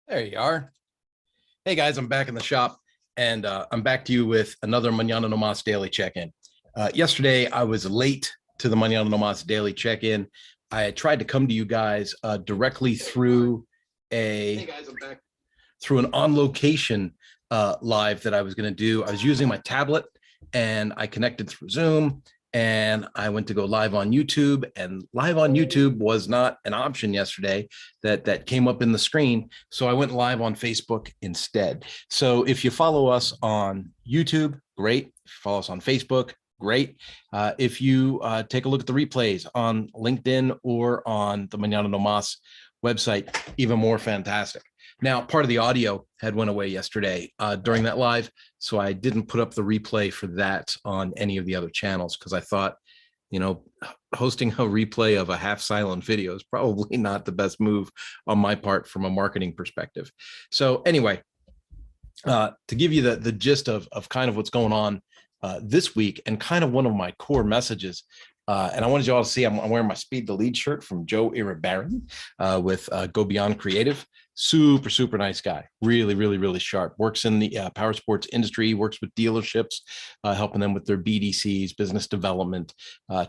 There you are. Hey guys, I'm back in the shop and I'm back to you with another Mañana no Mas daily check-in. Yesterday, I was late to the Mañana no Mas daily check-in. I tried to come to you guys directly through through an on-location live that I was going to do. I was using my tablet and I connected through Zoom and I went to go live on YouTube, and live on YouTube was not an option yesterday that came up in the screen. So I went live on Facebook instead. So if you follow us on YouTube, great. If you follow us on Facebook, great. If you take a look at the replays on LinkedIn or on the Mañana no Mas website, even more fantastic. Now, part of the audio had went away yesterday during that live, so I didn't put up the replay for that on any of the other channels because I thought, hosting a replay of a half silent video is probably not the best move on my part from a marketing perspective. So anyway, to give you the gist of kind of what's going on this week and kind of one of my core messages, and I wanted you all to see, I'm wearing my Speed the Lead shirt from Joe Iribarren with Go Beyond Creative. Super nice guy. Really sharp. Works in the Powersports industry, works with dealerships, helping them with their BDCs, business development,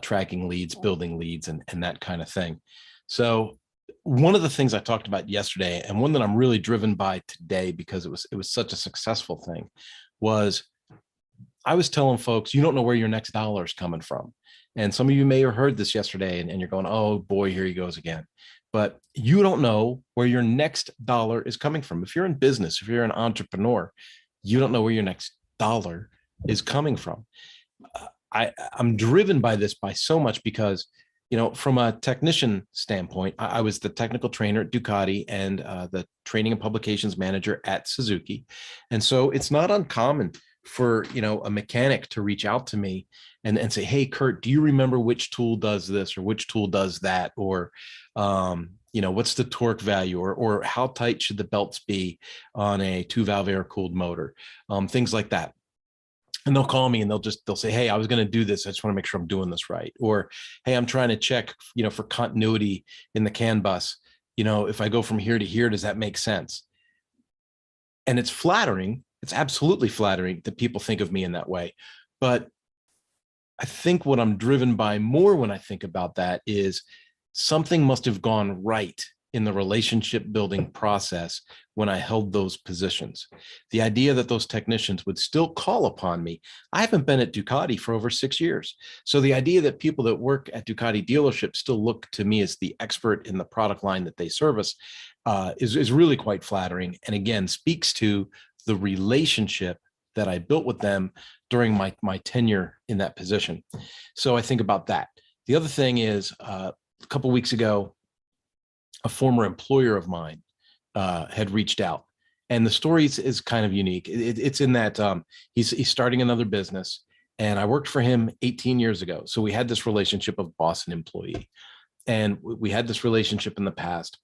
tracking leads, building leads, and that kind of thing. So one of the things I talked about yesterday, and one that I'm really driven by today because it was such a successful thing, was I was telling folks, you don't know where your next dollar is coming from. And some of you may have heard this yesterday and you're going, oh boy, here he goes again. But you don't know where your next dollar is coming from. If you're in business, if you're an entrepreneur, you don't know where your next dollar is coming from. I'm driven by this by so much because, from a technician standpoint, I was the technical trainer at Ducati and the training and publications manager at Suzuki. And so it's not uncommon for, a mechanic to reach out to me and say, hey, Kurt, do you remember which tool does this or which tool does that? Or, what's the torque value or how tight should the belts be on a 2-valve air-cooled motor? Things like that. And they'll call me and they'll say, hey, I was going to do this. I just want to make sure I'm doing this right. Or, hey, I'm trying to check, for continuity in the CAN bus. If I go from here to here, does that make sense? And it's flattering. It's absolutely flattering that people think of me in that way. But I think what I'm driven by more when I think about that is something must have gone right in the relationship building process when I held those positions. The idea that those technicians would still call upon me. I haven't been at Ducati for over 6 years. So the idea that people that work at Ducati dealerships still look to me as the expert in the product line that they service is really quite flattering. And again, speaks to the relationship that I built with them during my tenure in that position. So I think about that. The other thing is a couple of weeks ago, a former employer of mine had reached out, and the story is kind of unique. It's in that he's starting another business, and I worked for him 18 years ago. So we had this relationship of boss and employee, and we had this relationship in the past.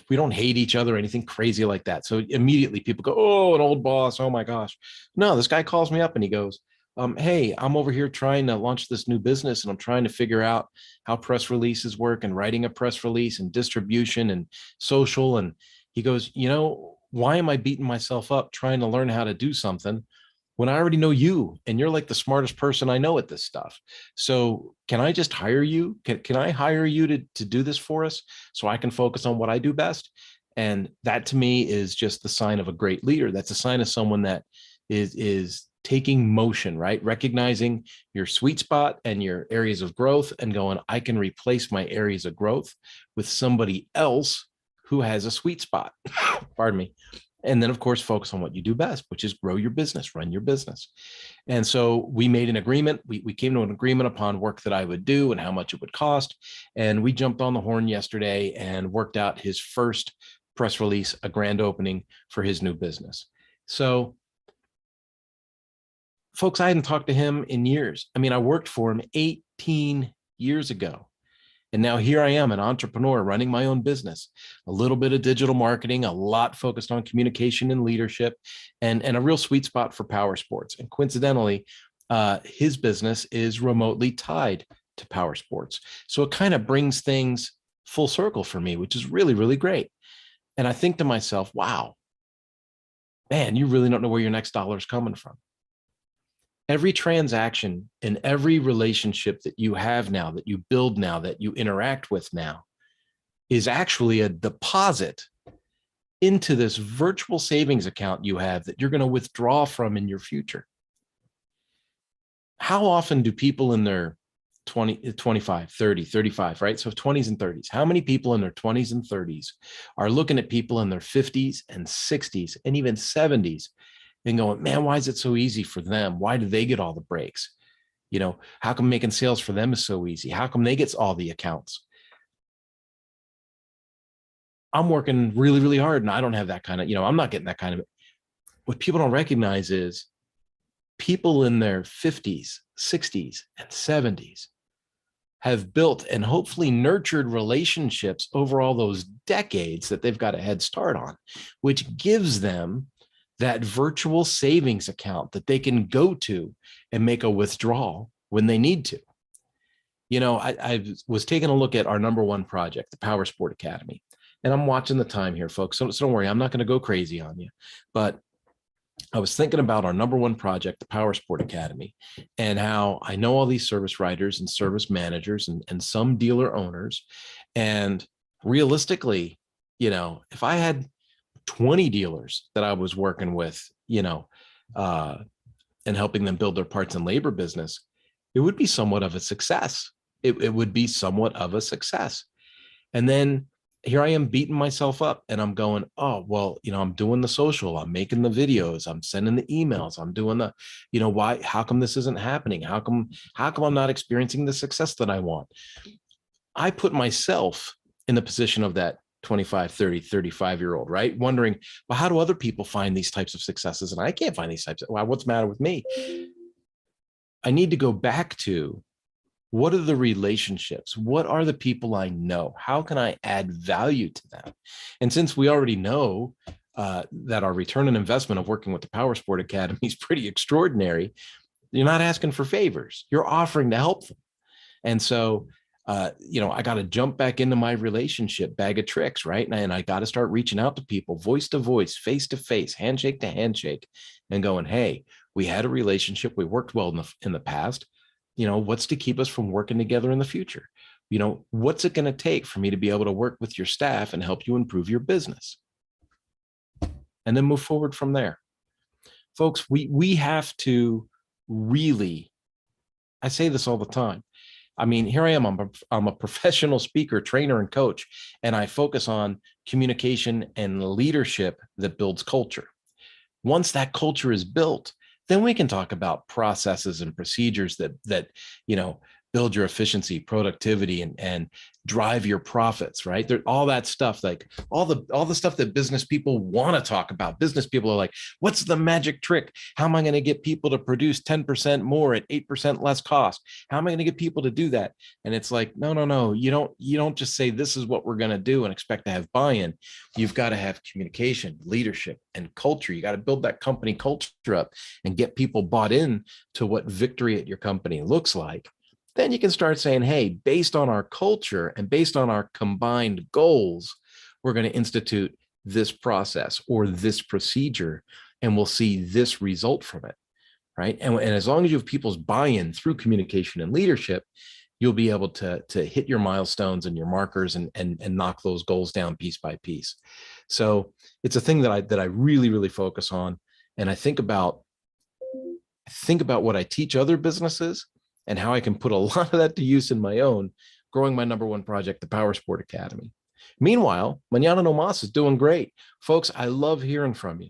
We don't hate each other or anything crazy like that. So immediately people go, oh, an old boss. Oh my gosh. No, this guy calls me up and he goes, hey, I'm over here trying to launch this new business and I'm trying to figure out how press releases work and writing a press release and distribution and social. And he goes, why am I beating myself up trying to learn how to do something when I already know you and you're like the smartest person I know at this stuff? So can I just hire you? Can I hire you to do this for us so I can focus on what I do best? And that to me is just the sign of a great leader. That's a sign of someone that is taking motion, right? Recognizing your sweet spot and your areas of growth and going, I can replace my areas of growth with somebody else who has a sweet spot. Pardon me. And then, of course, focus on what you do best, which is grow your business, run your business. And so we made an agreement. We came to an agreement upon work that I would do and how much it would cost. And we jumped on the horn yesterday and worked out his first press release, a grand opening for his new business. So, folks, I hadn't talked to him in years. I mean, I worked for him 18 years ago. And now here I am, an entrepreneur running my own business, a little bit of digital marketing, a lot focused on communication and leadership, and a real sweet spot for power sports. And coincidentally, his business is remotely tied to power sports. So it kind of brings things full circle for me, which is really, really great. And I think to myself, wow, man, you really don't know where your next dollar is coming from. Every transaction and every relationship that you have now, that you build now, that you interact with now, is actually a deposit into this virtual savings account you have that you're going to withdraw from in your future. How often do people in their 20, 25, 30, 35, right? So 20s and 30s. How many people in their 20s and 30s are looking at people in their 50s and 60s and even 70s and going, man, why is it so easy for them? Why do they get all the breaks? You know, how come making sales for them is so easy? How come they get all the accounts? I'm working really, really hard and I don't have that kind of, I'm not getting that kind of. What people don't recognize is people in their 50s, 60s, and 70s have built and hopefully nurtured relationships over all those decades that they've got a head start on, which gives them that virtual savings account that they can go to and make a withdrawal when they need to. I was taking a look at our number one project, the Powersport Academy, and I'm watching the time here, folks. So don't worry, I'm not going to go crazy on you, but I was thinking about our number one project, the Powersport Academy, and how I know all these service writers and service managers and some dealer owners. And realistically, if I had 20 dealers that I was working with, and helping them build their parts and labor business, it would be somewhat of a success. It would be somewhat of a success. And then here I am beating myself up and I'm going, oh, well, I'm doing the social, I'm making the videos, I'm sending the emails, I'm doing the, why, how come this isn't happening? How come I'm not experiencing the success that I want? I put myself in the position of that 25, 30, 35-year-old, right? Wondering, well, how do other people find these types of successes? And I can't find these types of, well, what's the matter with me? I need to go back to, what are the relationships? What are the people I know? How can I add value to them? And since we already know that our return on investment of working with the Powersport Academy is pretty extraordinary, you're not asking for favors. You're offering to help them. And so, I got to jump back into my relationship bag of tricks, right? And I got to start reaching out to people, voice to voice, face to face, handshake to handshake, and going, hey, we had a relationship. We worked well in the past. What's to keep us from working together in the future? What's it going to take for me to be able to work with your staff and help you improve your business? And then move forward from there. Folks, we have to really, I say this all the time. I mean, here I am, I'm a professional speaker, trainer, and coach, and I focus on communication and leadership that builds culture. Once that culture is built, then we can talk about processes and procedures that build your efficiency, productivity, and drive your profits, right? There, all that stuff, like all the stuff that business people want to talk about. Business people are like, what's the magic trick? How am I going to get people to produce 10% more at 8% less cost? How am I going to get people to do that? And it's like, no. You don't just say this is what we're going to do and expect to have buy-in. You've got to have communication, leadership, and culture. You got to build that company culture up and get people bought in to what victory at your company looks like. Then you can start saying, hey, based on our culture and based on our combined goals, we're going to institute this process or this procedure, and we'll see this result from it, right? And as long as you have people's buy-in through communication and leadership, you'll be able to hit your milestones and your markers and knock those goals down piece by piece. So it's a thing that I really, really focus on. And I think about what I teach other businesses and how I can put a lot of that to use in my own, growing my number one project, the Powersport Academy. Meanwhile, Mañana No Mas is doing great. Folks, I love hearing from you.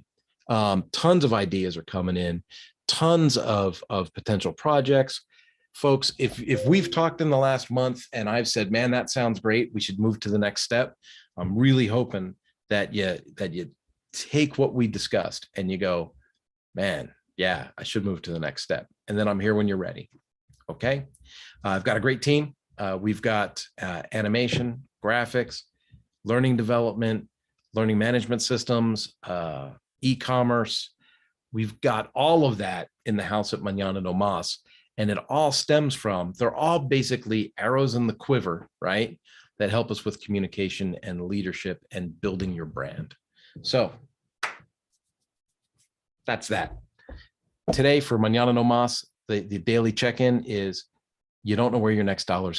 Tons of ideas are coming in, tons of potential projects. Folks, if we've talked in the last month and I've said, man, that sounds great, we should move to the next step, I'm really hoping that you take what we discussed and you go, man, yeah, I should move to the next step. And then I'm here when you're ready. Okay. I've got a great team. We've got animation, graphics, learning development, learning management systems, e-commerce. We've got all of that in the house at Mañana No Mas. And it all stems from, they're all basically arrows in the quiver, right? that help us with communication and leadership and building your brand. So that's that. Today for Mañana no más, the daily check-in is, you don't know where your next dollar is